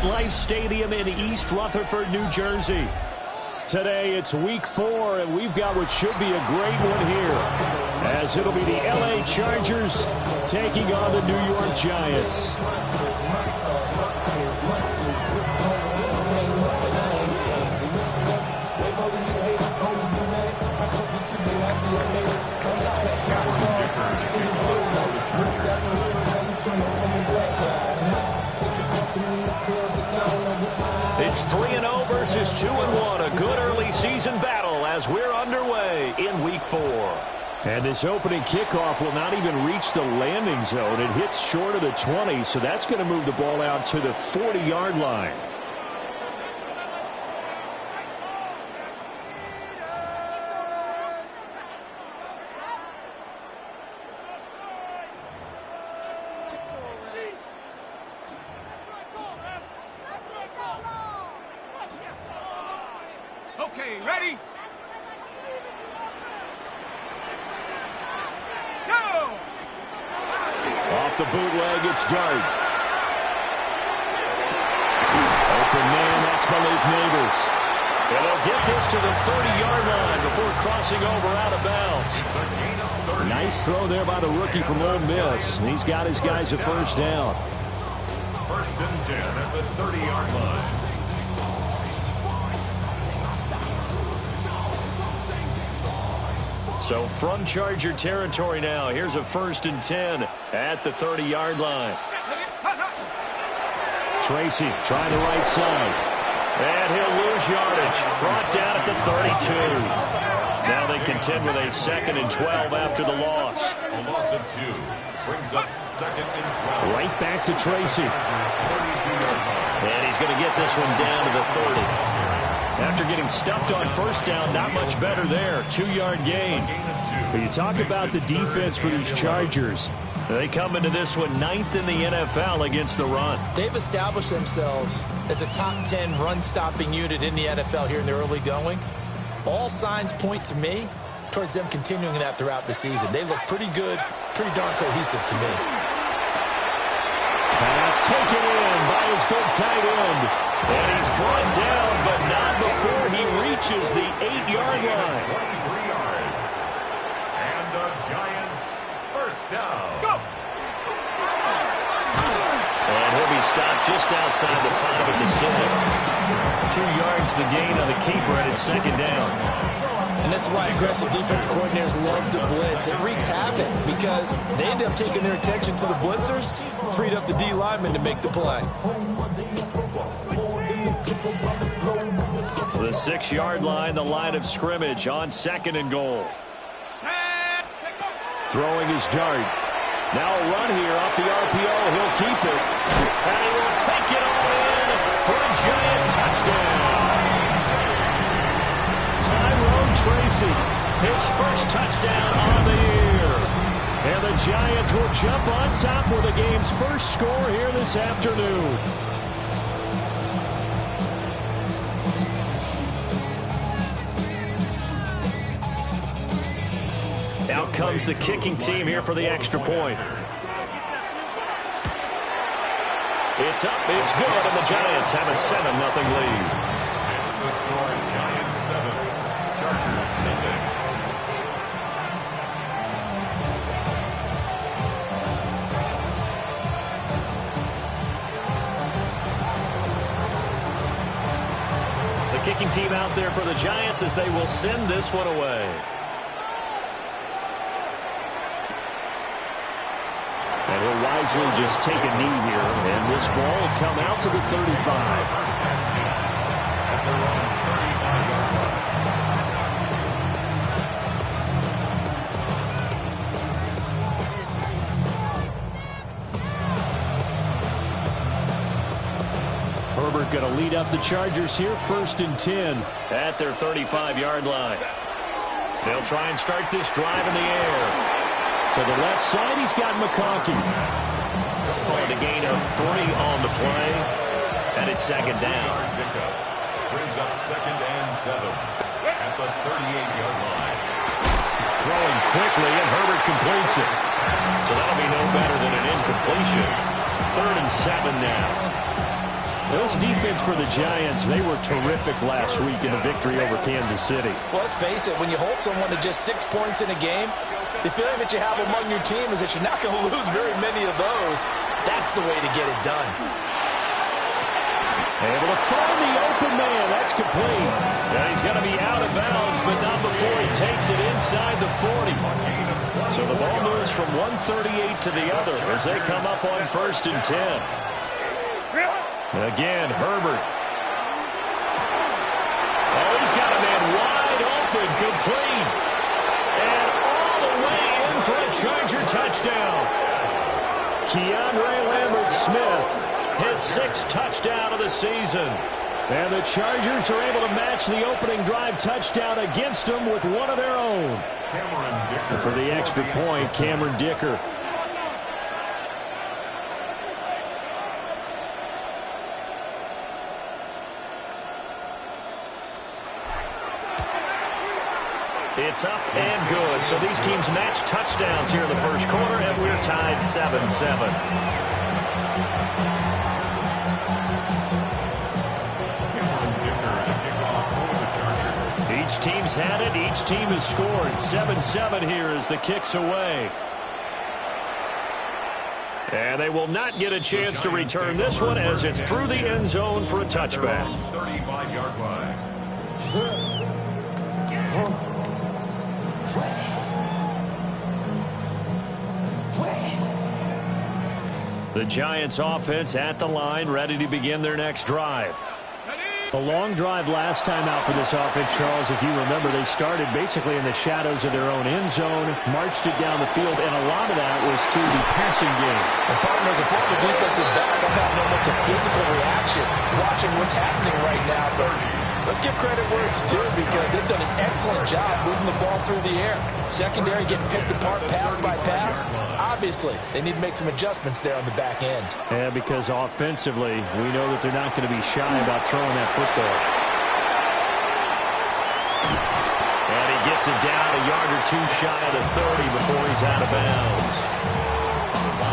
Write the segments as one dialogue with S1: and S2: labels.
S1: MetLife Stadium in East Rutherford, New Jersey. Today it's week 4, and we've got what should be a great one here, as it'll be the LA Chargers taking on the New York Giants. It's 3-0 versus 2-1. A good early season battle as we're underway in week 4. And this opening kickoff will not even reach the landing zone. It hits short of the 20, so that's going to move the ball out to the 40-yard line.
S2: Okay, ready? Go!
S1: Off the bootleg, it's Dart. Open man, that's Malik Neighbors. And they'll get this to the 30-yard line before crossing over out of bounds. Nice throw there by the rookie from Ole Miss. He's got his guys a first down.
S3: First and 10 at the 30-yard line.
S1: So from Charger territory now, here's a first and 10 at the 30-yard line. Tracy trying the right side. And he'll lose yardage. Brought down at the 32. Now they contend with a 2nd and 12 after the loss.
S3: A loss of 2 brings up 2nd and 12.
S1: Right back to Tracy. And he's going to get this one down to the 30. After getting stuffed on first down, not much better there. 2-yard gain. But you talk about the defense for these Chargers. They come into this one 9th in the NFL against the run.
S4: They've established themselves as a top 10 run-stopping unit in the NFL here in the early going. All signs point to me towards them continuing that throughout the season. They look pretty good, pretty darn cohesive to me.
S1: Pass taken in by his big tight end. And he's brought down, but not before he reaches the 8-yard line.
S3: 23 yards. And the Giants first down.
S2: Go!
S1: And he'll be stopped just outside the 5 at the 6. 2 yards the gain on the keeper, and it's 2nd down.
S4: And this is why aggressive defensive coordinators love to blitz. It wreaks havoc because they end up taking their attention to the blitzers, freed up the D lineman to make the play.
S1: The 6-yard line, the line of scrimmage on 2nd and goal. Throwing his Dart. Now a run here off the RPO. He'll keep it. And he will take it all in for a Giant touchdown. Tyrone Tracy, his first touchdown on the year. And the Giants will jump on top with the game's first score here this afternoon. Out comes the kicking team here for the extra point. It's up, it's good, and the Giants have a 7-0 lead.
S3: It's the score, Giants 7, Chargers 0.
S1: The kicking team out there for the Giants as they will send this one away. And he'll wisely just take a knee here, and this ball will come out to the 35.
S3: At their own 35-yard line.
S1: Herbert going to lead up the Chargers here, 1st and 10 at their 35-yard line. They'll try and start this drive in the air. To the left side, he's got McConkey. And a gain of 3 on the play, and it's 2nd down.
S3: Brings up 2nd and 7 at the 38-yard line.
S1: Throwing quickly, and Herbert completes it. So that'll be no better than an incompletion. 3rd and 7 now. This defense for the Giants, they were terrific last week in a victory over Kansas City.
S4: Well, let's face it, when you hold someone to just 6 points in a game, the feeling that you have among your team is that you're not going to lose very many of those. That's the way to get it done.
S1: Able to find the open man. That's complete. And he's going to be out of bounds, but not before he takes it inside the 40. So the ball moves from 138 to the other as they come up on 1st and 10. Again, Herbert. Oh, he's got a man wide open, complete. And all the way in for a Charger touchdown. Keandre Lambert-Smith, his 6th touchdown of the season. And the Chargers are able to match the opening drive touchdown against them with one of their own. And for the extra point, Cameron Dicker. It's up and good. So these teams match touchdowns here in the first quarter, and we're tied 7-7. Each team's had it. Each team has scored. 7-7 here as the kick's away. And they will not get a chance to return this one as it's through the end zone for a touchback.
S3: 35-yard line.
S1: The Giants offense at the line, ready to begin their next drive. A long drive last time out for this offense, Charles. If you remember, they started basically in the shadows of their own end zone, marched it down the field, and a lot of that was through the passing game.
S4: And partners, a former defensive back, I'm having almost a physical reaction watching what's happening right now. But let's give credit where it's due because they've done an excellent job moving the ball through the air. Secondary getting picked apart pass by pass. Obviously, they need to make some adjustments there on the back end.
S1: Yeah, because offensively, we know that they're not going to be shy about throwing that football. And he gets it down a yard or two shy of the 30 before he's out of bounds.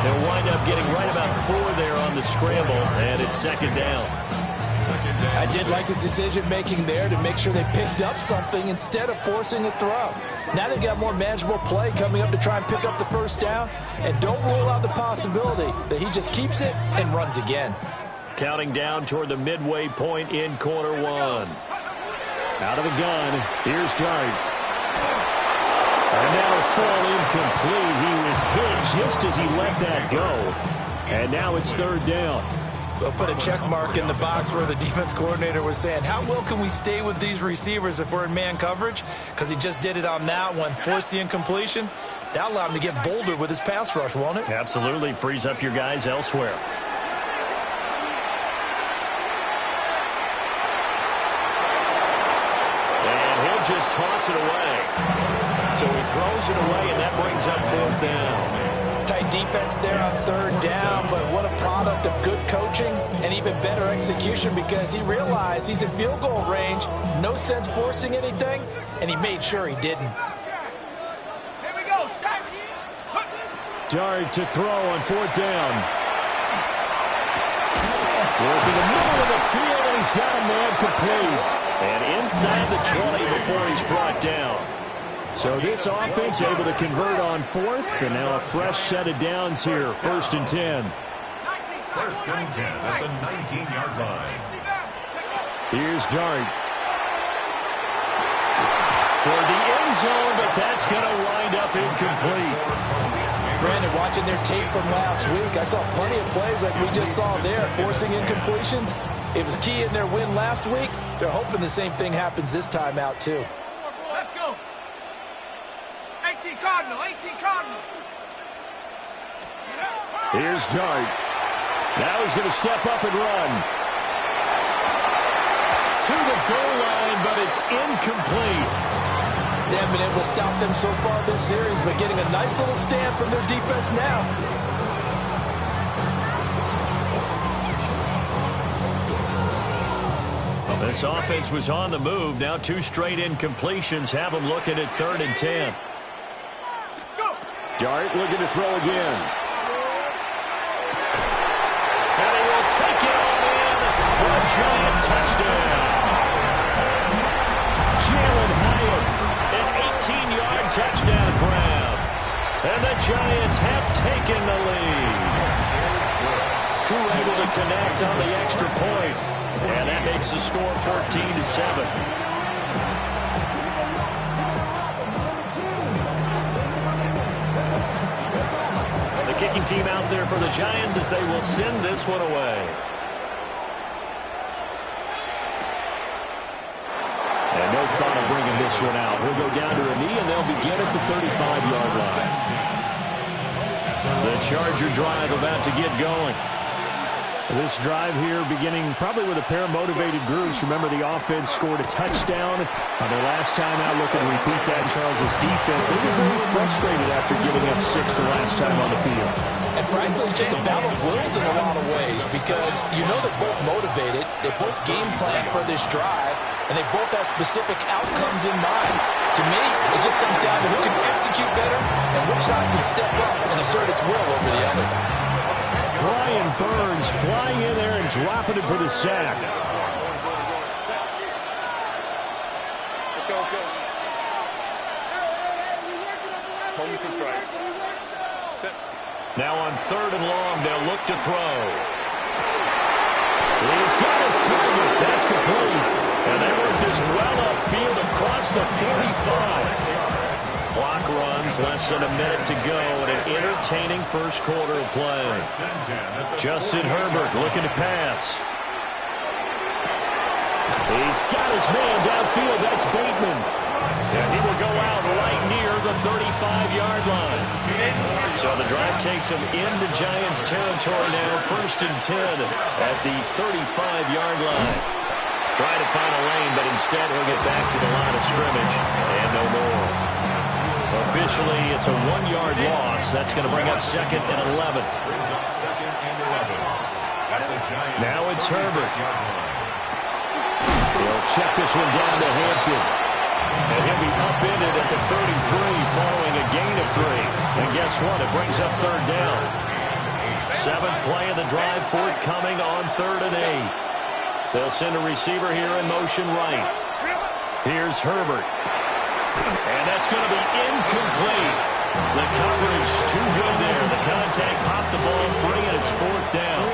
S1: They'll wind up getting right about 4 there on the scramble, and it's 2nd down.
S4: I did like his decision-making there to make sure they picked up something instead of forcing a throw. Now they've got more manageable play coming up to try and pick up the 1st down, and don't rule out the possibility that he just keeps it and runs again.
S1: Counting down toward the midway point in quarter 1. Out of the gun, here's Dart. And that'll fall incomplete. He was hit just as he let that go. And now it's 3rd down.
S4: They'll put a check mark in the box where the defense coordinator was saying, how well can we stay with these receivers if we're in man coverage? Because he just did it on that one, forced the incompletion. That allowed him to get bolder with his pass rush, won't it?
S1: Absolutely. Frees up your guys elsewhere. And he'll just toss it away. So he throws it away, and that brings up 4th down.
S4: Tight defense there on 3rd down, but what a product of good coaching and even better execution because he realized he's in field goal range, no sense forcing anything, and he made sure he didn't.
S2: Here we go,
S1: Dart to throw on 4th down. Working the middle of the field, and he's got a man complete. And inside the 20 before he's brought down. So this offense able to convert on 4th, and now a fresh set of downs here, 1st and 10.
S3: 1st and 10 at the 19-yard line.
S1: Here's Dart. Toward the end zone, but that's going to wind up incomplete.
S4: Brandon, watching their tape from last week, I saw plenty of plays like we just saw there, forcing incompletions. It was key in their win last week. They're hoping the same thing happens this time out, too.
S2: Let's go. 18 Cardinal, 18 Cardinal.
S1: Here's Dart. Now he's going to step up and run. To the goal line, but it's incomplete.
S4: They haven't been able to stop them so far this series, but getting a nice little stand from their defense now.
S1: This offense was on the move. Now 2 straight incompletions have them looking at 3rd and 10. Dart looking to throw again. And he will take it on in Giant touchdown. Jalen Hyatt, an 18-yard touchdown grab. And the Giants have taken the lead. Crew able to connect on the extra point. And that makes the score 14-7. The kicking team out there for the Giants as they will send this one away. And no thought of bringing this one out. He'll go down to a knee, and they'll begin at the 35-yard line. The Charger drive about to get going.
S5: This drive here beginning probably with a pair of motivated groups. Remember, the offense scored a touchdown on their last time out. Looking to repeat that. Charles' defense, they were very frustrated after giving up 6 the last time on the field.
S4: And frankly, it's just a battle of wills in a lot of ways because you know they're both motivated. They both game plan for this drive, and they both have specific outcomes in mind. To me, it just comes down to who can execute better and which side can step up and assert its will over the other.
S1: Brian Burns flying in there and dropping it for the sack. Now on 3rd and long, they'll look to throw. He's got his target. That's complete. And they work this well upfield across the 45. Clock runs, less than a minute to go in an entertaining first quarter of play. Justin Herbert looking to pass. He's got his man downfield. That's Bateman. And he will go out right near the 35-yard line. So the drive takes him into Giants territory now. 1st and 10 at the 35-yard line. Try to find a lane, but instead he'll get back to the line of scrimmage and no more. Officially, it's a 1-yard loss. That's going to bring up 2nd and 11. Now it's Herbert. He'll check this one down to Hampton. And he'll be upended at the 33 following a gain of 3. And guess what? It brings up 3rd down. 7th play of the drive, forthcoming on 3rd and 8. They'll send a receiver here in motion right. Here's Herbert. And that's going to be incomplete. The coverage too good there. The contact popped the ball free, and it's 4th down.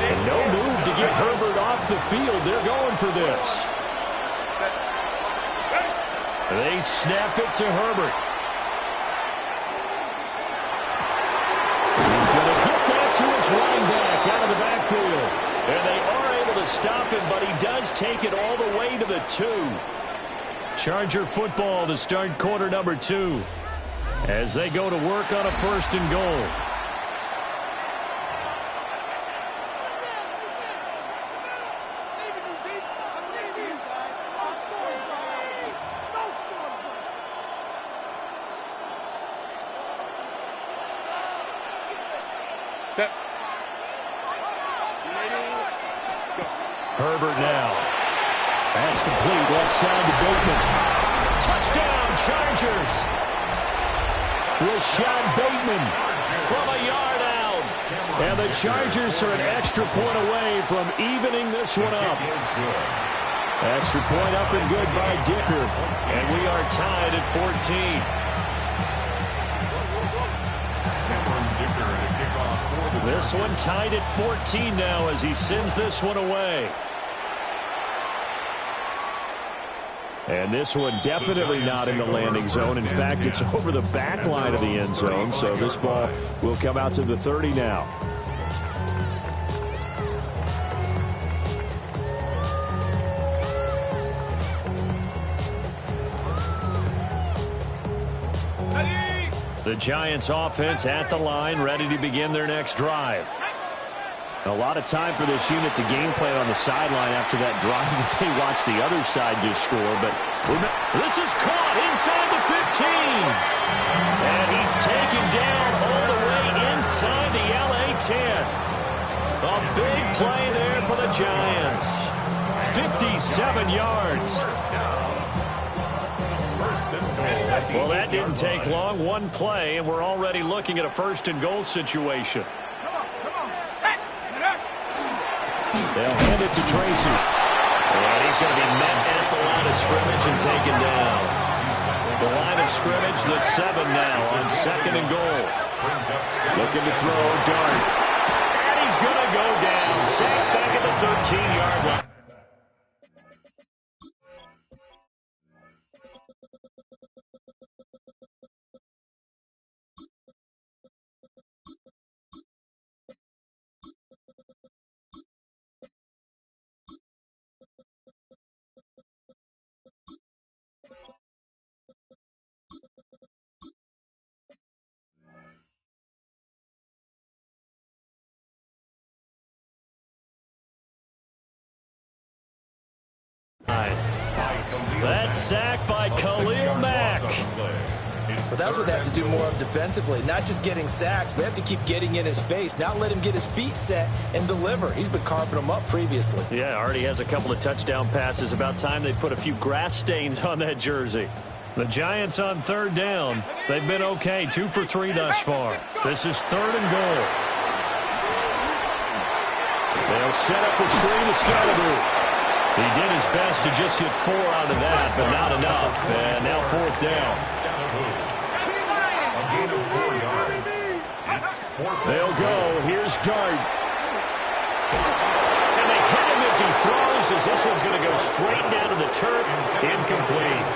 S1: And no move to get Herbert off the field. They're going for this. They snap it to Herbert. He's going to get that to his running back out of the backfield. And they are able to stop him, but he does take it all the way to the 2. Charger football to start quarter number 2 as they go to work on a 1st and goal. Herbert now. That's complete. Left side to Bateman. Touchdown, Chargers. Rashad Bateman from a yard out. And the Chargers are an extra point away from evening this one up. Extra point up and good by Dicker. And we are tied at 14. This one tied at 14 now as he sends this one away. And this one definitely not in the landing zone. In fact, it's over the back line of the end zone. So this ball will come out to the 30 now. The Giants offense at the line, ready to begin their next drive. A lot of time for this unit to game plan on the sideline after that drive that they watched the other side just score. But this is caught inside the 15. And he's taken down all the way inside the LA 10. A big play there for the Giants. 57 yards. Well, that didn't take long. One play, and we're already looking at a 1st and goal situation. They'll hand it to Tracy. And he's going to be met at the line of scrimmage and taken down. The line of scrimmage, the 7 now on 2nd and goal. Looking to throw, Dart. And he's going to go down. Sacked back at the 13-yard line. That sack by Khalil Mack.
S4: But that's what they have to do more of defensively. Not just getting sacks, but they have to keep getting in his face. Not let him get his feet set and deliver. He's been carving them up previously.
S1: Yeah, already has a couple of touchdown passes. About time they put a few grass stains on that jersey. The Giants on 3rd down. They've been okay. 2 for 3 thus far. This is 3rd and goal. They'll set up the screen to Scalaboo. He did his best to just get 4 out of that, but not enough. And now 4th down. They'll go. Here's Dart. And they hit him as he throws, as this one's going to go straight down to the turf. Incomplete.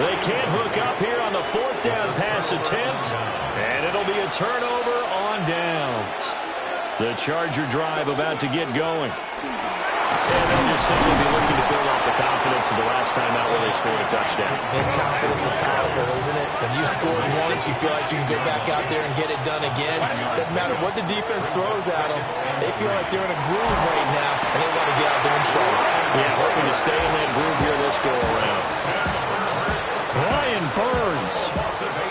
S1: They can't hook up here on the 4th down pass attempt. And it'll be a turnover on downs. The Charger drive about to get going. And they'll just simply be looking to build up the confidence of the last time out where they scored a touchdown.
S4: And confidence is powerful, isn't it? When you scored once, you feel like you can go back out there and get it done again. Doesn't matter what the defense throws at them. They feel like they're in a groove right now, and they want to get out there and show it.
S1: Yeah, hoping to stay in that groove here this go-around. Brian Burns.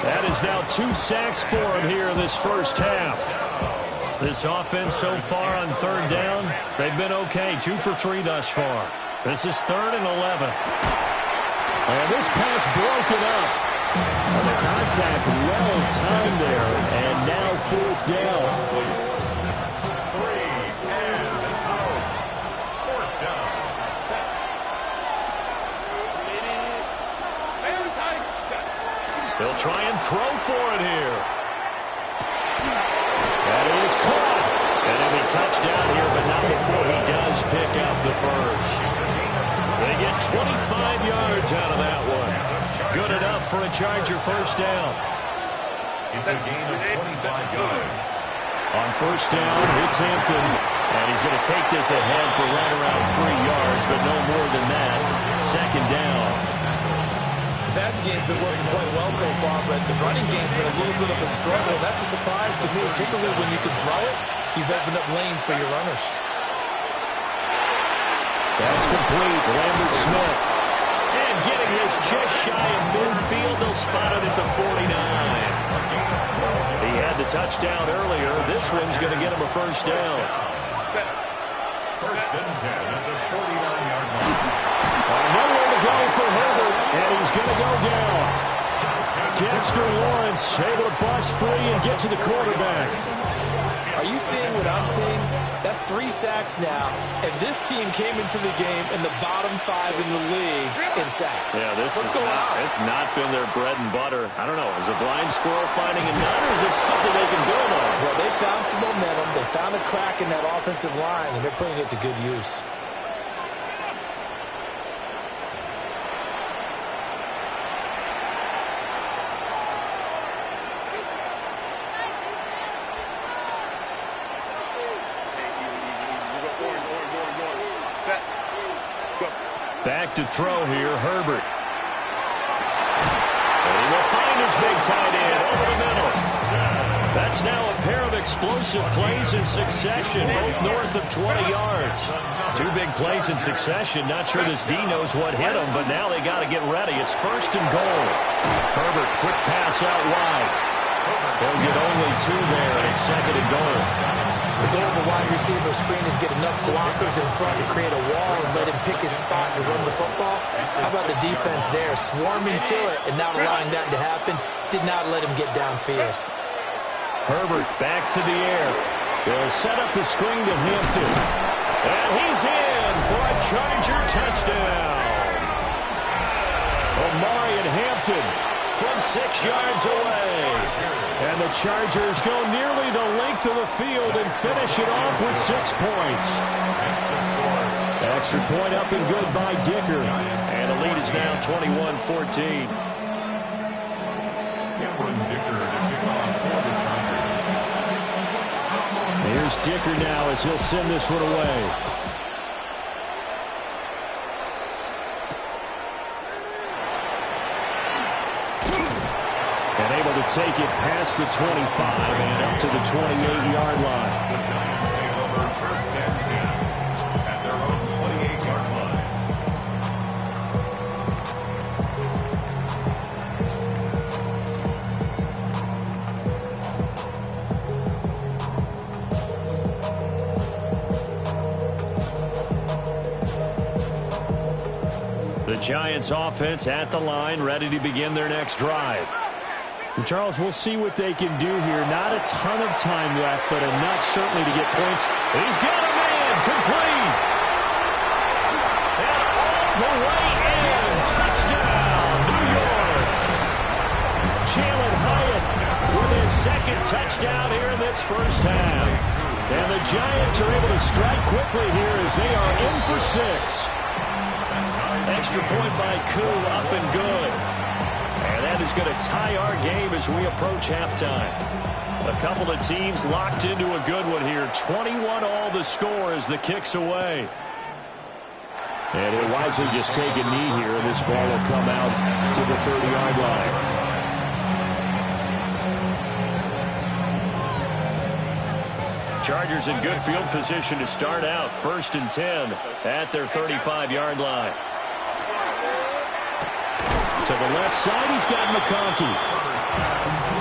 S1: That is now 2 sacks for him here in this first half. This offense so far on 3rd down, they've been okay. 2 for 3 thus far. This is 3rd and 11. And this pass broken up. And the contact well timed there. And now 4th down.
S3: 3 and out. 4th down.
S1: They'll try and throw for it here. That is caught. And it'll be touchdown here, but not before he does pick up the first. They get 25 yards out of that one. Good enough for a Charger first down.
S3: It's a gain of 25 yards.
S1: On 1st down, it's Hampton. And he's going to take this ahead for right around 3 yards, but no more than that. 2nd down.
S4: The passing game's been working quite well so far, but the running game's been a little bit of a struggle. That's a surprise to me. Typically, when you can throw it, you've opened up lanes for your runners.
S1: That's complete. Lambert Smith. And getting this just shy of midfield. They'll spot it at the 49. He had the touchdown earlier. This one's going to get him a first down.
S3: 1st and 10 at the 49-yard line.
S1: Nowhere to go for Herbert, and he's going to go down. Dexter Lawrence able to bust free and get to the quarterback.
S4: Are you seeing what I'm seeing? That's 3 sacks now, and this team came into the game in the bottom 5 in the league in sacks.
S1: Yeah,
S4: What's going on?
S1: It's not been their bread and butter. I don't know. Is a blind squirrel finding a nut, or is this something they can build on?
S4: Well, they found some momentum. They found a crack in that offensive line, and they're putting it to good use.
S1: Back to throw here, Herbert. And he will find his big tight end over the middle. That's now a pair of explosive plays in succession, both north of 20 yards. 2 big plays in succession. Not sure this D knows what hit him, but now they got to get ready. It's 1st and goal. Herbert, quick pass out wide. They'll get only 2 there, and it's 2nd and goal.
S4: The goal of a wide receiver screen is get enough blockers in front to create a wall and let him pick his spot to run the football. How about the defense there, swarming to it and not allowing that to happen? Did not let him get downfield.
S1: Herbert back to the air. They'll set up the screen to Hampton. And he's in for a Charger touchdown. Omarion Hampton from 6 yards away. And the Chargers go nearly the length of the field and finish it off with 6 points. Extra point up and good by Dicker. And the lead is now 21-14. Here's Dicker now as he'll send this one away. And able to take it past the 25 and up to the 28-yard line.
S3: The Giants take over first and 10 at their own 28-yard line.
S1: The Giants offense at the line, ready to begin their next drive.
S5: And Charles, we'll see what they can do here. Not a ton of time left, but enough certainly to get points.
S1: He's got a man, complete. And all the way in, touchdown, New York. Jalen Hyatt with his second touchdown here in this first half. And the Giants are able to strike quickly here as they are in for 6. Extra point by Koo, up and good. And that is going to tie our game as we approach halftime. A couple of teams locked into a good one here. 21-all the score as the kick's away.
S5: And he'll wisely just take a knee here, and this ball will come out to the 30-yard line.
S1: Chargers in good field position to start out. 1st and 10 at their 35-yard line.
S5: To the left side, he's got McConkey.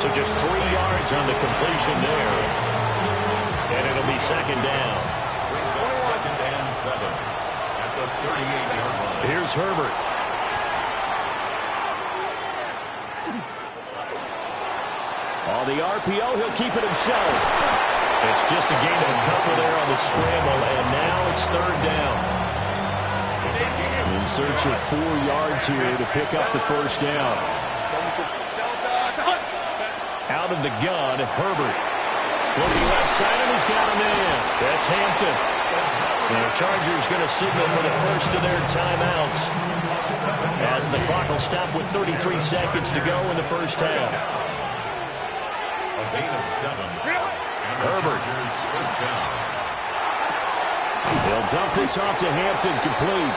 S1: So just 3 yards on the completion there. And it'll be 2nd down.
S3: Brings up 2nd and 7 at the 38-yard line.
S1: Here's Herbert.
S5: On the RPO, he'll keep it himself.
S1: It's just a gain of a couple there on the scramble, and now it's 3rd down.
S5: In search of 4 yards here to pick up the first down.
S1: Out of the gun, Herbert. Looking left side, and he's got a man. That's Hampton. And the Chargers going to signal for the first of their timeouts, as the clock will stop with 33 seconds to go in the first half.
S3: A gain of 7. And the
S1: Herbert.
S3: Chargers first down.
S5: They'll dump this off to Hampton, complete.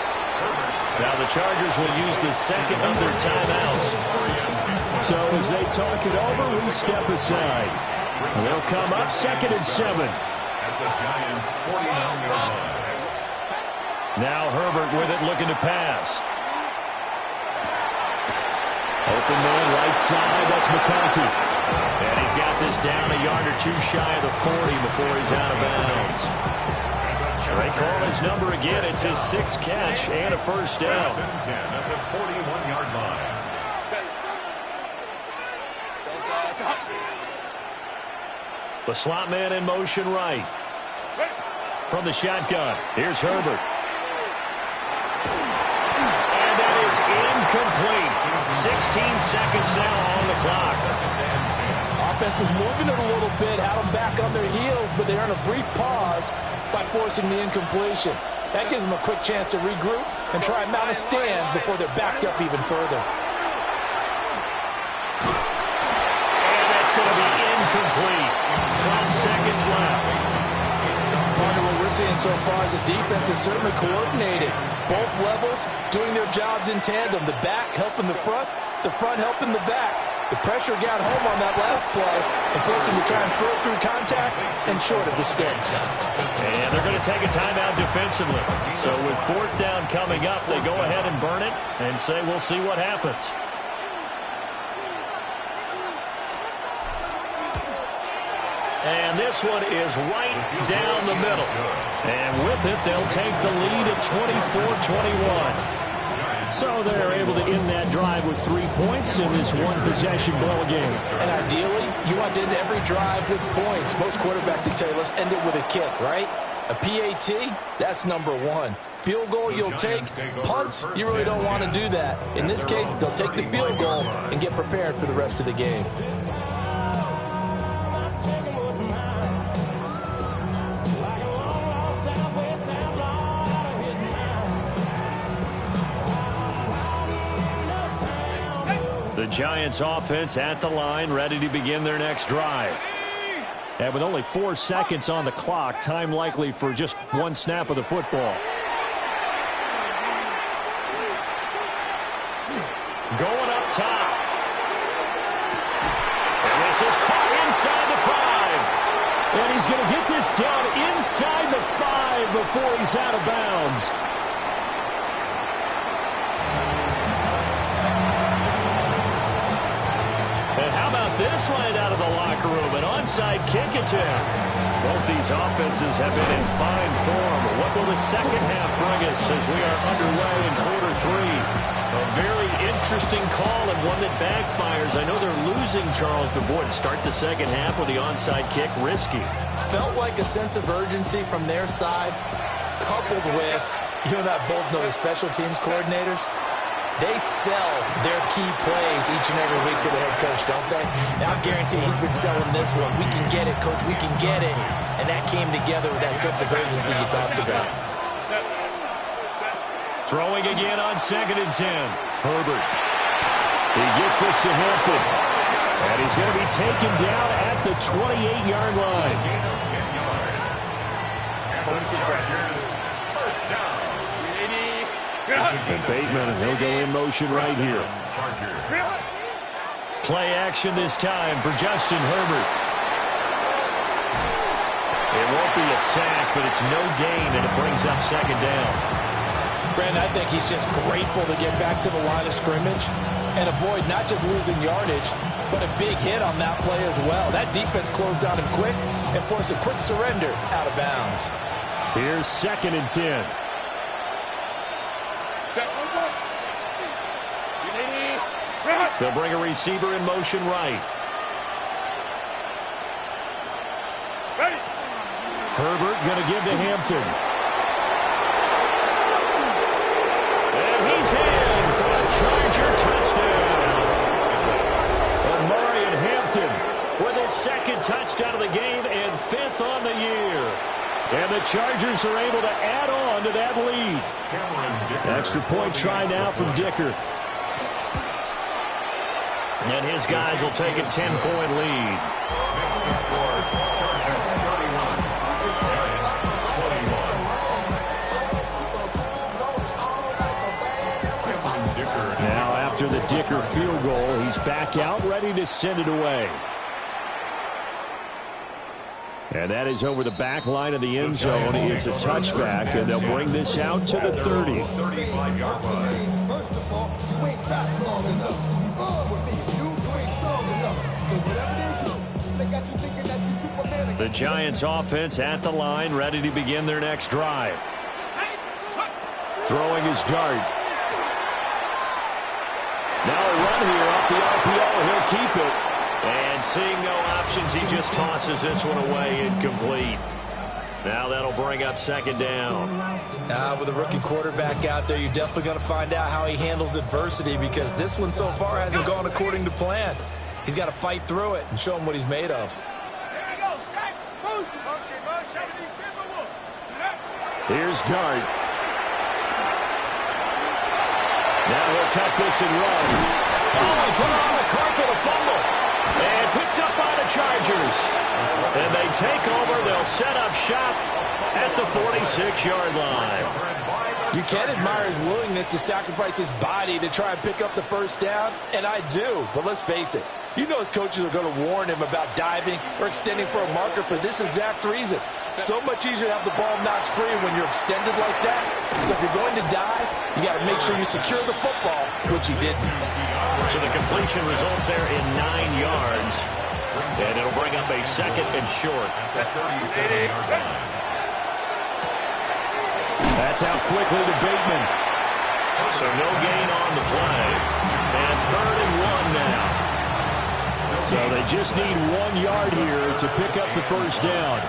S1: Now the Chargers will use the second of their timeouts.
S5: So as they talk it over, we step aside. And they'll come up 2nd and 7.
S3: At the Giants' 49-yard line.
S1: Now Herbert with it, looking to pass.
S5: Open man, right side, that's McConkey.
S1: And he's got this down a yard or 2 shy of the 40 before he's out of bounds. They call his number again. It's his 6th catch and a first down.
S3: 1st and 10 at the 41-yard line.
S1: The slot man in motion right. From the shotgun, here's Herbert. And that is incomplete. 16 seconds now on the clock.
S4: Offense was moving it a little bit, had them back on their heels, but they earned a brief pause by forcing the incompletion. That gives them a quick chance to regroup and try and mount a stand before they're backed up even further.
S1: And that's going to be incomplete. 12 seconds left.
S4: Part of what we're seeing so far is the defense is certainly coordinated. Both levels doing their jobs in tandem. The back helping the front helping the back. The pressure got home on that last play and forced him to try and throw through contact and short of the sticks.
S1: And they're going to take a timeout defensively. So with 4th down coming up, they go ahead and burn it and say we'll see what happens. And this one is right down the middle. And with it, they'll take the lead at 24-21.
S5: So they're able to end that drive with 3 points in this one-possession ball game.
S4: And ideally, you want to end every drive with points. Most quarterbacks would tell you, let's end it with a kick, right? A PAT, that's number one. Field goal you'll take. Punts, you really don't want to do that. In this case, they'll take the field goal and get prepared for the rest of the game.
S1: The Giants offense at the line, ready to begin their next drive. And with only 4 seconds on the clock, time likely for just one snap of the football. Going up top. And this is caught inside the 5. And he's going to get this down inside the 5 before he's out of bounds. And how about this right out of the locker room? An onside kick attempt. Both these offenses have been in fine form. What will the second half bring us as we are underway in quarter 3? A very interesting call and one that backfires. I know they're losing, Charles, but boy, to start the second half with the onside kick, risky.
S4: Felt like a sense of urgency from their side, coupled with, you and I both know the special teams coordinators. They sell their key plays each and every week to the head coach, don't they? Now, I guarantee he's been selling this one. We can get it, coach. We can get it. And that came together with that sense of urgency you talked about.
S1: Throwing again on 2nd and 10. Herbert. He gets this to Hampton. And he's going to be taken down at the 28-yard line. And Bateman, he'll go in motion right here. Play action this time for Justin Herbert. It won't be a sack, but it's no gain, and it brings up 2nd down.
S4: Brandon, I think he's just grateful to get back to the line of scrimmage and avoid not just losing yardage, but a big hit on that play as well. That defense closed down him quick and forced a quick surrender out of bounds.
S1: Here's 2nd and 10. They'll bring a receiver in motion right. Herbert going to give to Hampton. And he's in for a Charger touchdown. Omarion Hampton with his 2nd touchdown of the game and 5th on the year. And the Chargers are able to add on to that lead. Extra point try now from Dicker. And his guys will take a 10-point lead. Now after the Dicker field goal, he's back out ready to send it away. And that is over the back line of the end zone. It's a touchback, and they'll bring this out to the 30.
S6: First of all, you ain't back long enough.
S1: The Giants offense at the line, ready to begin their next drive. Throwing his dart. Now a run here off the RPO. He'll keep it. And seeing no options, he just tosses this one away, incomplete. Now that'll bring up 2nd down.
S4: With a rookie quarterback out there, you're definitely going to find out how he handles adversity, because this one so far hasn't gone according to plan. He's got to fight through it and show him what he's made of.
S1: Here's Dart. Now he'll tuck this and run. Oh, he put on the carpet, a fumble. And picked up by the Chargers. And they take over. They'll set up shop at the 46-yard line.
S4: You can admire his willingness to sacrifice his body to try and pick up the first down, and I do. But let's face it, you know his coaches are going to warn him about diving or extending for a marker for this exact reason. So much easier to have the ball knocked free when you're extended like that. So if you're going to dive, you got to make sure you secure the football, which he didn't.
S1: So the completion results there in 9 yards. And it'll bring up a 2nd and short. That's out quickly to Bateman. So no gain on the play. And 3rd and 1 now. So they just need 1 yard here to pick up the first down.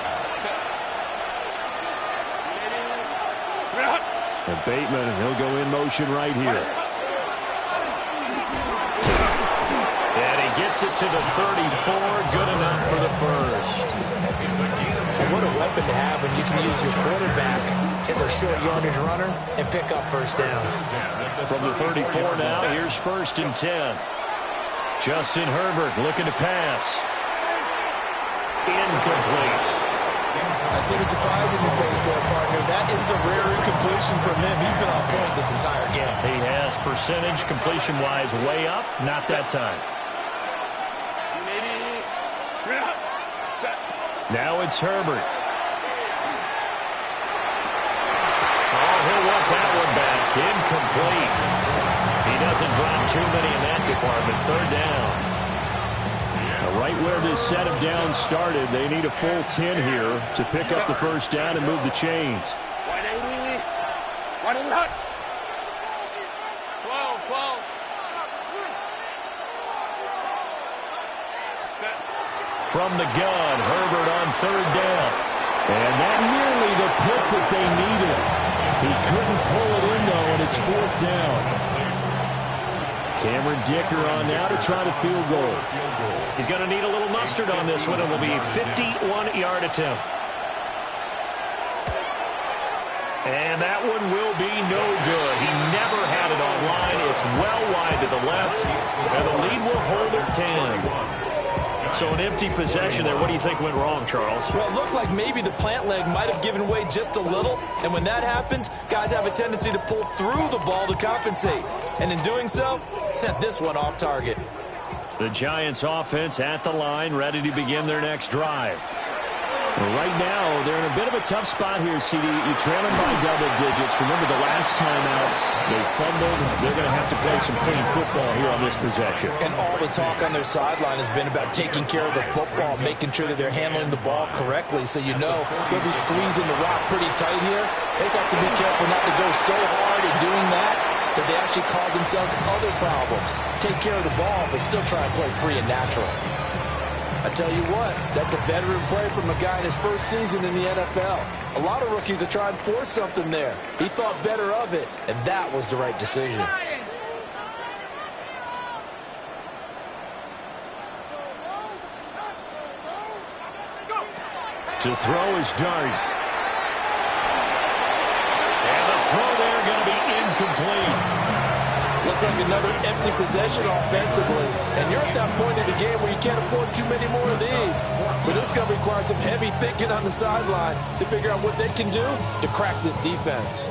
S5: And Bateman, he'll go in motion right here.
S1: And he gets it to the 34. Good enough for the first.
S4: And what a weapon to have when you can use your quarterback as a short yardage runner and pick up first downs.
S1: From the 34 now, here's 1st and 10. Justin Herbert looking to pass. Incomplete.
S4: I see the surprise in your face there, partner. That is a rare incompletion from him. He's been on point this entire game.
S1: He has percentage completion-wise way up. Not that time. Now it's Herbert. Oh, he'll want that one back. Incomplete. He doesn't drop too many in that department. 3rd down.
S5: Now, right where this set of downs started, they need a full 10 here to pick up the first down and move the chains.
S2: 12.
S1: From the gun, Herbert on 3rd down. And that nearly the pick that they needed. He couldn't pull it in, though, and it's 4th down. Cameron Dicker on now to try the field goal. He's going to need a little mustard on this one. It will be a 51-yard attempt. And that one will be no good. He never had it online. It's well wide to the left. And the lead will hold at 10. So an empty possession there. What do you think went wrong, Charles?
S4: Well, it looked like maybe the plant leg might have given way just a little. And when that happens, guys have a tendency to pull through the ball to compensate. And in doing so, sent this one off target.
S1: The Giants offense at the line, ready to begin their next drive.
S5: Well, right now, they're in a bit of a tough spot here, CD. You trail them by double digits. Remember the last time out, they fumbled. They're going to have to play some clean football here on this possession.
S4: And all the talk on their sideline has been about taking care of the football, making sure that they're handling the ball correctly. So you know they'll be squeezing the rock pretty tight here. They just have to be careful not to go so hard in doing that they actually cause themselves other problems. Take care of the ball, but still try and play free and natural. I tell you what, that's a veteran play from a guy in his first season in the NFL. A lot of rookies are trying to force something there. He thought better of it, and that was the right decision.
S5: To throw is Dart.
S1: And the throw there going to be incomplete.
S4: Looks like another empty possession offensively. And you're at that point in the game where you can't afford too many more of these. So this is going to require some heavy thinking on the sideline to figure out what they can do to crack this defense.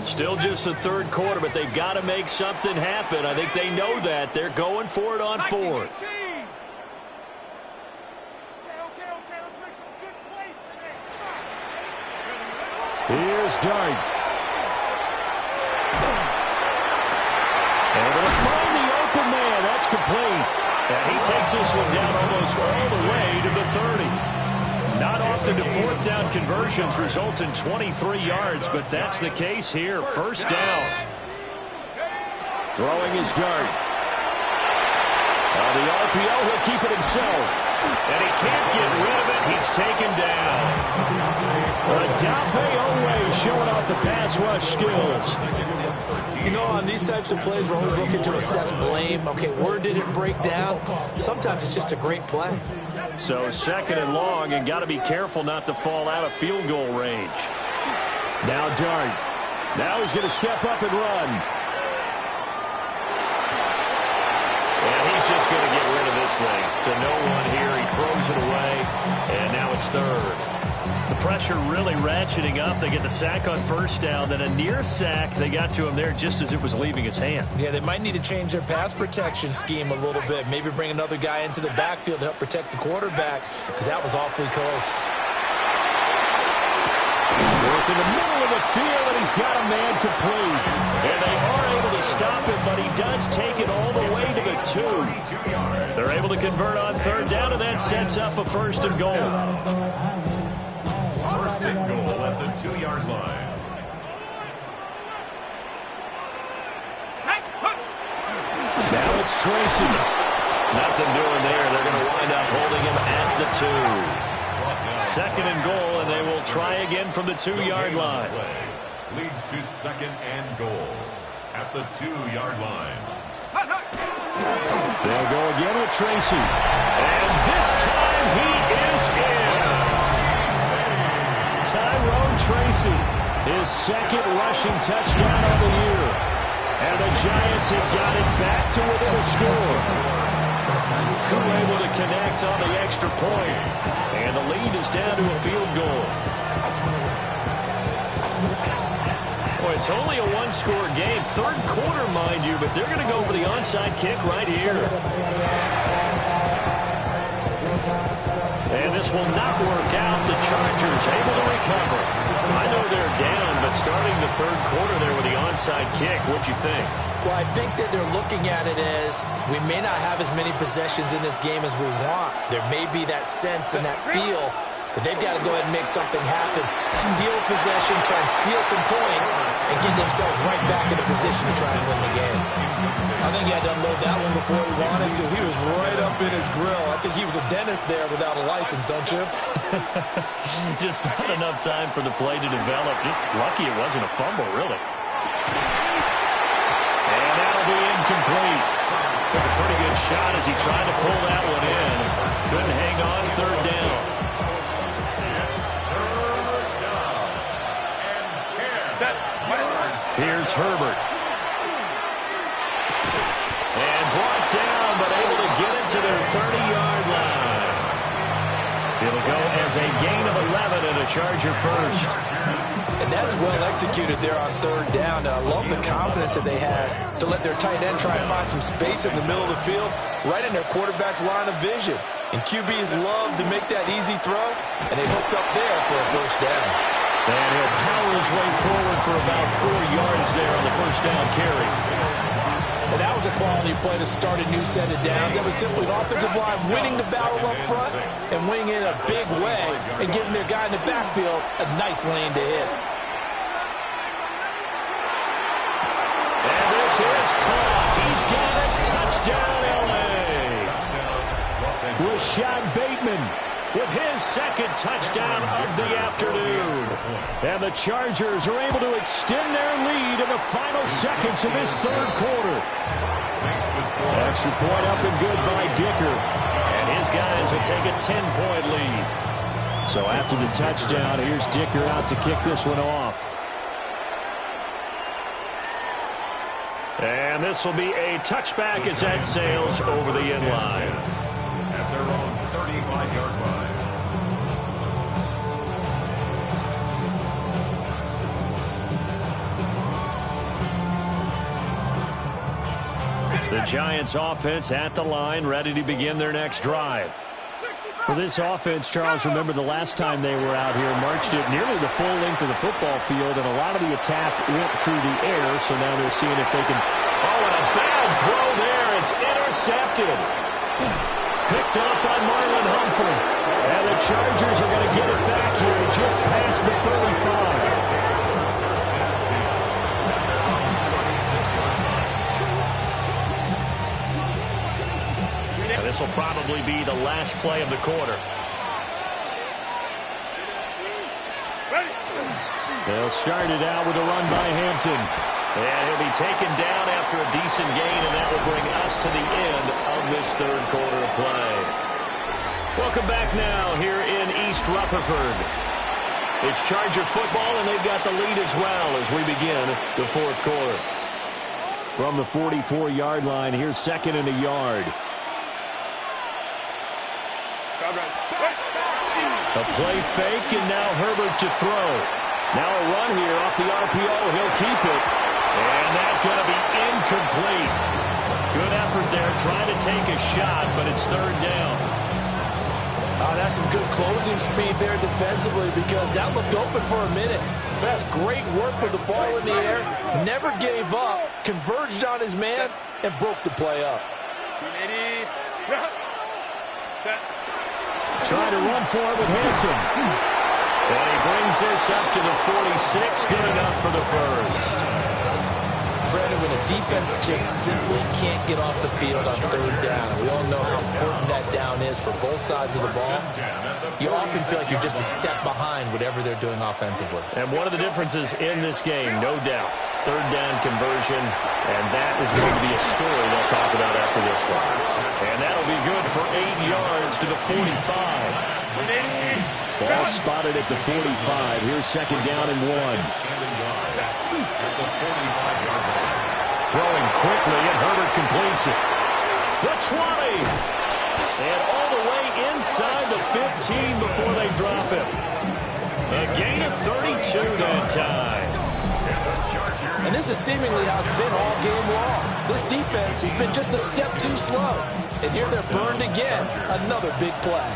S1: Still just the 3rd quarter, but they've got to make something happen. I think they know that. They're going for it on 4th.
S2: Okay, let's make some good plays today.
S5: Here's Dart.
S1: Able to find the open man. That's complete. And he takes this one down almost all the way to the 30. Not often do 4th down conversions result in 23 yards, but that's the case here. 1st down.
S5: Throwing his Dart. On the RPO, he'll keep it himself.
S1: And he can't get rid of it. He's taken down.
S5: Odafe Oweh showing off the pass rush skills.
S4: You know, on these types of plays, we're always looking to assess blame. Okay, where did it break down? Sometimes it's just a great play.
S1: So 2nd and long, and got to be careful not to fall out of field goal range.
S5: Now Dart. Now he's going to step up and run.
S1: And he's just going to get rid of this thing. To no one here. He throws it away, and now it's 3rd. The pressure really ratcheting up. They get the sack on 1st down, then a near sack. They got to him there just as it was leaving his hand.
S4: Yeah, they might need to change their pass protection scheme a little bit. Maybe bring another guy into the backfield to help protect the quarterback, because that was awfully close.
S5: Work in the middle of the field, and he's got a man complete.
S1: And they are able to stop him, but he does take it all the way to the 2. They're able to convert on 3rd down, and that sets up a 1st and goal.
S3: 1st and goal at the 2-yard line.
S1: Now it's Tracy. Nothing doing there. They're going to wind up holding him at the 2. 2nd and goal, and they will try again from the 2-yard line.
S3: leads to second and goal at the 2-yard line.
S1: They'll go again with Tracy. And this time he is in. Tyrone Tracy, his second rushing touchdown on the year. And the Giants have got it back to within a score. They're able to connect on the extra point. And the lead is down to a field goal. Boy, it's only a one-score game. Third quarter, mind you, but they're going to go for the onside kick right here. And this will not work out. The Chargers able to recover. I know they're down, but starting the third quarter there with the onside kick, what'd you think?
S4: Well, I think that they're looking at it as we may not have as many possessions in this game as we want. There may be that sense and that feel that they've got to go ahead and make something happen. Steal a possession, try and steal some points, and get themselves right back in a position to try and win the game. I think he had to unload that one before he wanted to. He was right up in his grill. I think he was a dentist there without a license, don't you?
S1: Just not enough time for the play to develop. Just lucky it wasn't a fumble, really. And that'll be incomplete. Took a pretty good shot as he tried to pull that one in. Couldn't hang on, third down. Here's Herbert. And brought down, but able to get it to their 30-yard line. It'll go as a gain of 11 and a Charger first.
S4: And that's well executed there on third down. And I love the confidence that they had to let their tight end try and find some space in the middle of the field, right in their quarterback's line of vision. And QBs love to make that easy throw, and they hooked up there for a first down.
S1: And he'll power his way forward for about 4 yards there on the first down carry.
S4: And that was a quality play to start a new set of downs. That was simply an offensive line winning the battle up front and winning in a big way and giving their guy in the backfield a nice lane to hit.
S1: And this is caught. He's got it. Touchdown, L.A. Rashad Bateman with his second touchdown of the afternoon. And the Chargers are able to extend their lead in the final seconds of this third quarter. Extra point up and good by Dicker. And his guys will take a 10-point lead. So after the touchdown, here's Dicker out to kick this one off. And this will be a touchback as that sails over the end line.
S3: At their own 35-yard line.
S1: The Giants offense at the line, ready to begin their next drive.
S5: For this offense, Charles, remember the last time they were out here, marched it nearly the full length of the football field, and a lot of the attack went through the air, so now they're seeing if they can...
S1: Oh, and a bad throw there. It's intercepted. Picked up by Marlon Humphrey. And the Chargers are going to get it back here just past the 35. This will probably be the last play of the quarter. They'll start it out with a run by Hampton. And he'll be taken down after a decent gain, and that will bring us to the end of this third quarter of play. Welcome back now here in East Rutherford. It's Charger football, and they've got the lead as well as we begin the fourth quarter.
S5: From the 44-yard line, here's second and a yard.
S1: A play fake, and now Herbert to throw. Now a run here off the RPO. He'll keep it. And that's going to be incomplete. Good effort there, trying to take a shot, but it's third down.
S4: That's some good closing speed there defensively, because that looked open for a minute. That's great work with the ball in the air. Never gave up, converged on his man, and broke the play up.
S1: Trying to run for it with Hampton. And he brings this up to the 46. Good enough for the first.
S4: Brandon, when a defense just simply can't get off the field on third down, we all know how important that down is for both sides of the ball, you often feel like you're just a step behind whatever they're doing offensively.
S1: And one of the differences in this game, no doubt, third down conversion, and that is going to be a story they'll talk about after this one. And that'll be good for 8 yards to the 45.
S5: Ball spotted at the 45. Here's second down and 1.
S1: Throwing quickly, and Herbert completes it. The 20. And all the way inside the 15 before they drop him. A gain of 32 that time.
S7: And this is seemingly how it's been all game long. This defense has been just a step too slow. And here they're burned again. Another big play.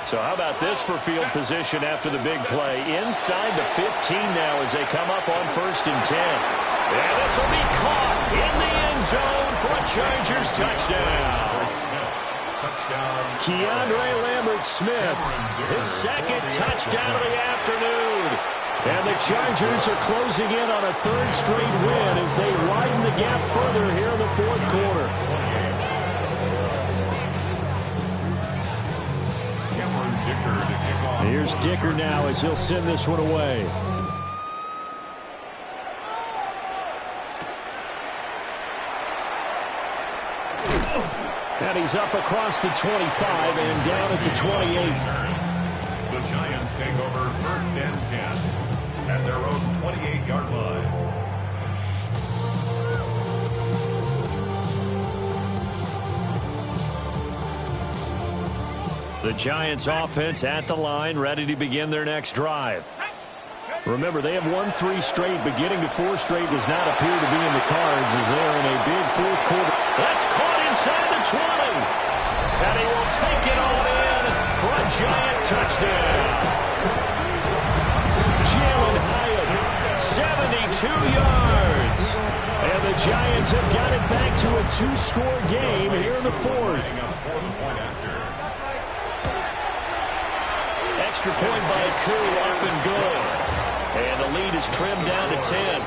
S1: So how about this for field position after the big play? Inside the 15 now as they come up on 1st and 10. And this will be caught in the end zone for a Chargers touchdown. Keandre Lambert-Smith, his second touchdown of the afternoon.
S5: And the Chargers are closing in on a third straight win as they widen the gap further here in the fourth quarter. Here's Dicker now as he'll send this one away. And he's up across the 25 and down at the 28.
S3: The Giants take over 1st and 10 at their own 28-yard line.
S1: The Giants offense at the line, ready to begin their next drive.
S5: Remember, they have won 3 straight, but getting to 4 straight does not appear to be in the cards as they're in a big fourth quarter.
S1: That's caught inside the 20. And he will take it all in for a Giant touchdown. Jalen Hyatt, 72 yards. And the Giants have got it back to a 2-score game here in the fourth. Extra point by Koo, up and good. And the lead is trimmed down to 10.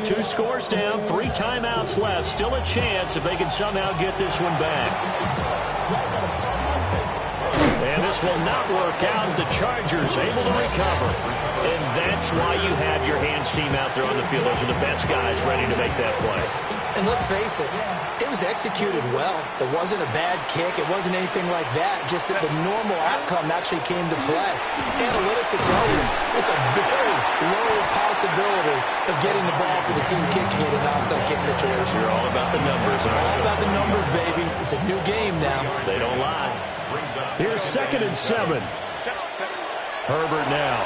S1: Two scores down, 3 timeouts left. Still a chance if they can somehow get this one back. And this will not work out. The Chargers able to recover. And that's why you have your hands team out there on the field. Those are the best guys ready to make that play.
S4: And let's face it, it was executed well. It wasn't a bad kick. It wasn't anything like that. Just that the normal outcome actually came to play. Analytics will tell you it's a very low possibility of getting the ball for the team kicking it in an onside kick situation.
S1: You're all about the numbers, aren't you?
S4: All about the numbers, baby. It's a new game now.
S1: They don't lie.
S5: Here's 2nd and 7. Herbert now.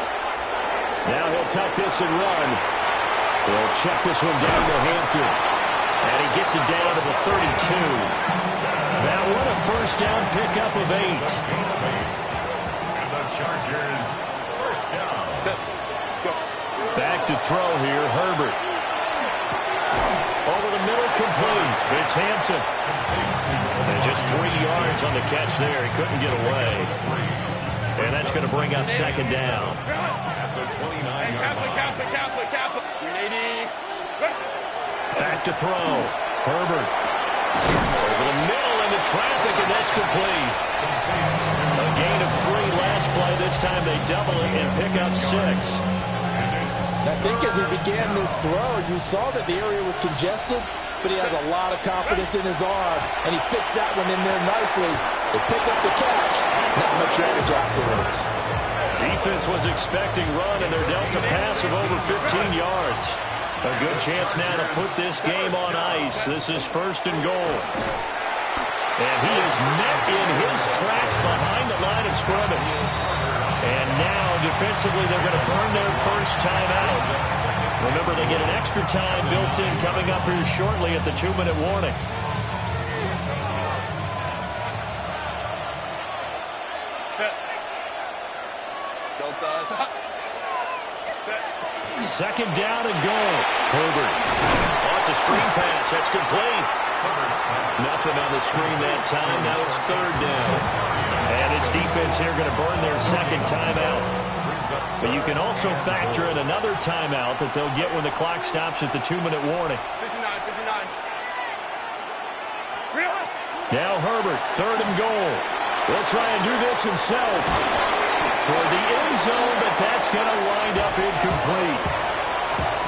S5: Now he'll tuck this and run. He'll check this one down to Hampton.
S1: And he gets it down to the 32. That one a first down pickup of 8.
S3: And the Chargers, first down.
S1: Back to throw here, Herbert. Over the middle, complete. It's Hampton. And just 3 yards on the catch there. He couldn't get away. And that's going to bring up second down.
S3: At the 29-yard line.
S1: Back to throw. Herbert. Over the middle into traffic, and that's complete. A gain of 3 last play. This time they double it and pick up 6.
S7: I think as he began this throw, you saw that the area was congested, but he has a lot of confidence in his arm, and he fits that one in there nicely. They pick up the catch. Not much yardage afterwards.
S1: Defense was expecting run, and they're dealt a pass of over 15 yards. A good chance now to put this game on ice. This is 1st and goal. And he is met in his tracks behind the line of scrimmage. And now, defensively, they're going to burn their first time out. Remember, they get an extra time built in coming up here shortly at the 2-minute warning. Second down and goal. Herbert. Oh, it's a screen pass. That's complete. Nothing on the screen that time. Now it's third down. And his defense here going to burn their second timeout. But you can also factor in another timeout that they'll get when the clock stops at the 2-minute warning.
S2: 59.
S1: Now Herbert, third and goal. Will try and do this himself. Toward the end zone, but that's going to wind up incomplete.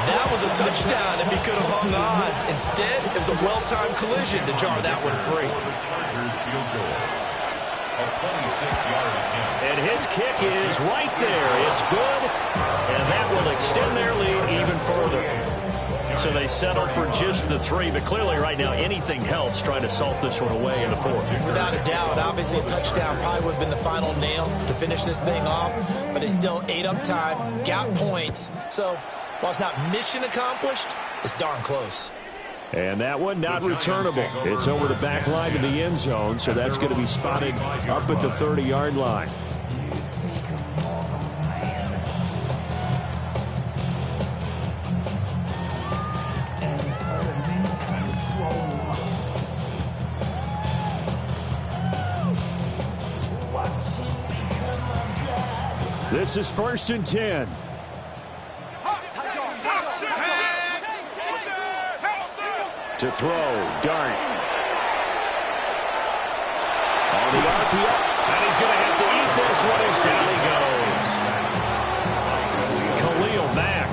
S4: That was a touchdown if he could have hung on. Instead, it was a well-timed collision to jar that one free.
S3: A 26-yard attempt.
S1: And his kick is right there. It's good, and that will extend their lead even further. So they settle for just the 3, but clearly right now anything helps trying to salt this one away in the 4th.
S4: Without a doubt, obviously a touchdown probably would have been the final nail to finish this thing off, but they still ate up time, got points. So while it's not mission accomplished, it's darn close.
S5: And that one not returnable. It's over the back line to the end zone, so that's going to be spotted up at the 30-yard line. This is 1st and 10. To throw, Dart. On the RPO.
S1: And he's going to have to eat this one as down he goes. Khalil Mack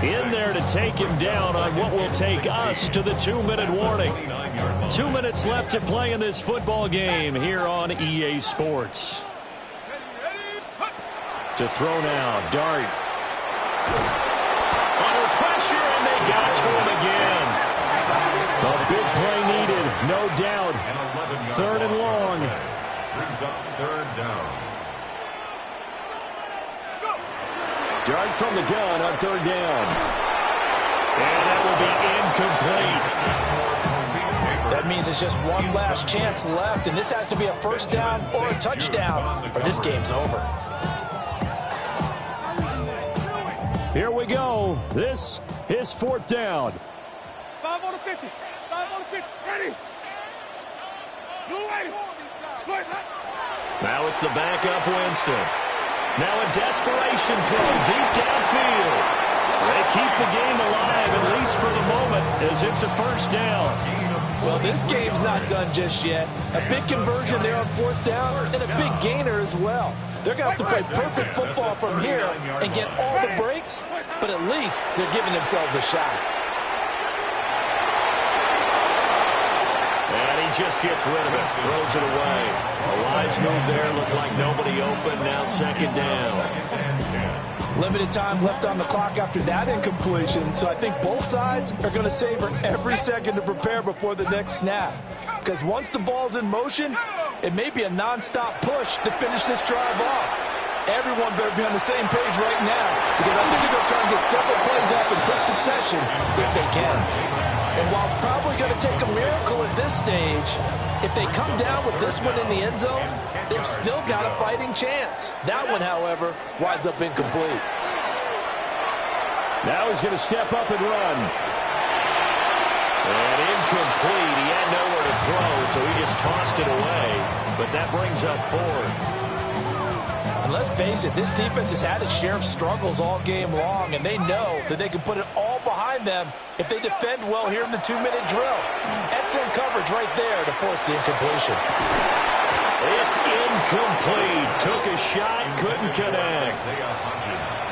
S1: in there to take him down on what will take us to the 2-minute warning. 2 minutes left to play in this football game here on EA Sports.
S5: To throw now, Dart.
S1: Under pressure, and they got to him again.
S5: A big play needed, no doubt. 3rd and long.
S3: Brings up 3rd down.
S5: Dart from the gun on 3rd down.
S1: And that will be incomplete.
S7: That means it's just one last chance left, and this has to be a first down or a touchdown, or this game's over.
S5: Here we go. This is 4th down.
S2: 5 on the 50. 5 on the 50. Ready. Blue way.
S1: Now it's the backup Winston. Now a desperation throw deep downfield. They keep the game alive, at least for the moment, as it's a first down.
S7: Well, this game's not done just yet. A big conversion there on 4th down, and a big gainer as well. They're going to have to play perfect football from here and get all the breaks, but at least they're giving themselves a shot.
S1: And he just gets rid of it, throws it away. A wise move there, looked like nobody open, now 2nd down.
S7: Limited time left on the clock after that incompletion, so I think both sides are going to savor every second to prepare before the next snap. Because once the ball's in motion, it may be a non-stop push to finish this drive off. Everyone better be on the same page right now, because I think they're going to try and get several plays off in quick succession if they can. And while it's probably going to take a miracle at this stage, if they come down with this one in the end zone, they've still got a fighting chance. That one, however, winds up incomplete.
S5: Now he's going to step up and run.
S1: And incomplete. He had nowhere to throw, so he just tossed it away. But that brings up 4th.
S7: And let's face it, this defense has had its share of struggles all game long, and they know that they can put it all behind them if they defend well here in the 2-minute drill. Excellent coverage right there to force the incompletion.
S1: It's incomplete. Took a shot, couldn't connect.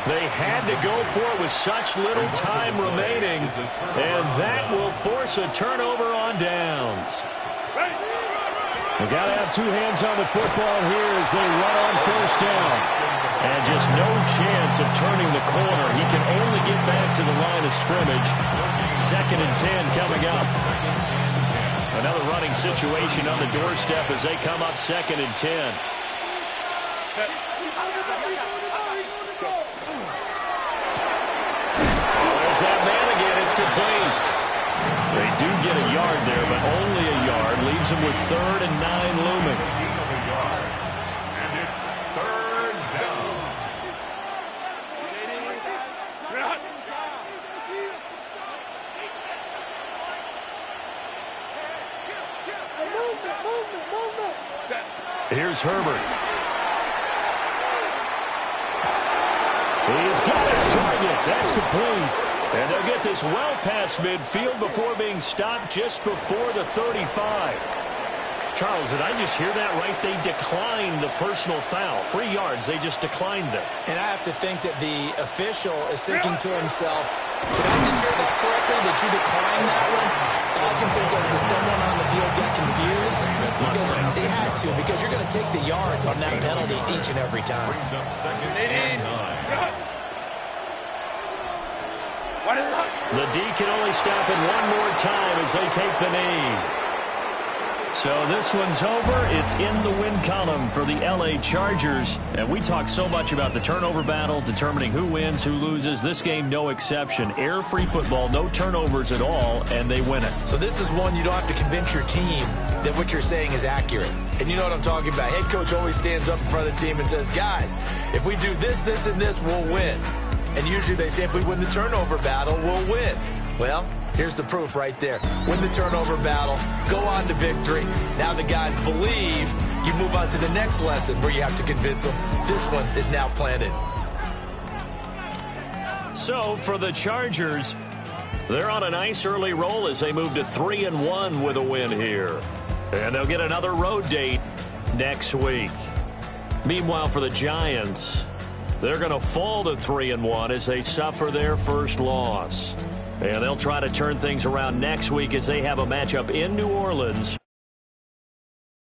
S1: They had to go for it with such little time remaining, and that will force a turnover on downs.
S5: They got to have 2 hands on the football here as they run on 1st down.
S1: And just no chance of turning the corner. He can only get back to the line of scrimmage. 2nd and 10 coming up. Another running situation on the doorstep as they come up 2nd and 10. There's that man again. It's complete. They do get a yard there, but only a yard. Leaves them with 3rd and 9 looming.
S3: And it's 3rd down.
S1: Here's Herbert. He's got his target. That's complete. And they'll get this well past midfield before being stopped just before the 35. Charles, did I just hear that right? They declined the personal foul. 3 yards, they just declined them.
S4: And I have to think that the official is thinking to himself, did I just hear that correctly, that you declined that one? All I can think of is someone on the field got confused because they had to, because you're going to take the yards on that penalty each and every time.
S3: Brings up second and 9.
S1: The D can only stop it one more time as they take the knee. So this one's over. It's in the win column for the LA Chargers. And we talk so much about the turnover battle, determining who wins, who loses. This game, no exception. Air-free football, no turnovers at all, and they win it.
S4: So this is one you don't have to convince your team that what you're saying is accurate. And you know what I'm talking about. Head coach always stands up in front of the team and says, guys, if we do this, this, and this, we'll win. And usually they say if we win the turnover battle, we'll win. Well, here's the proof right there. Win the turnover battle, go on to victory. Now the guys believe. You move on to the next lesson where you have to convince them. This one is now planted.
S1: So for the Chargers, they're on a nice early roll as they move to 3-1 with a win here. And they'll get another road date next week. Meanwhile, for the Giants, they're going to fall to 3-1 as they suffer their first loss. And they'll try to turn things around next week as they have a matchup in New Orleans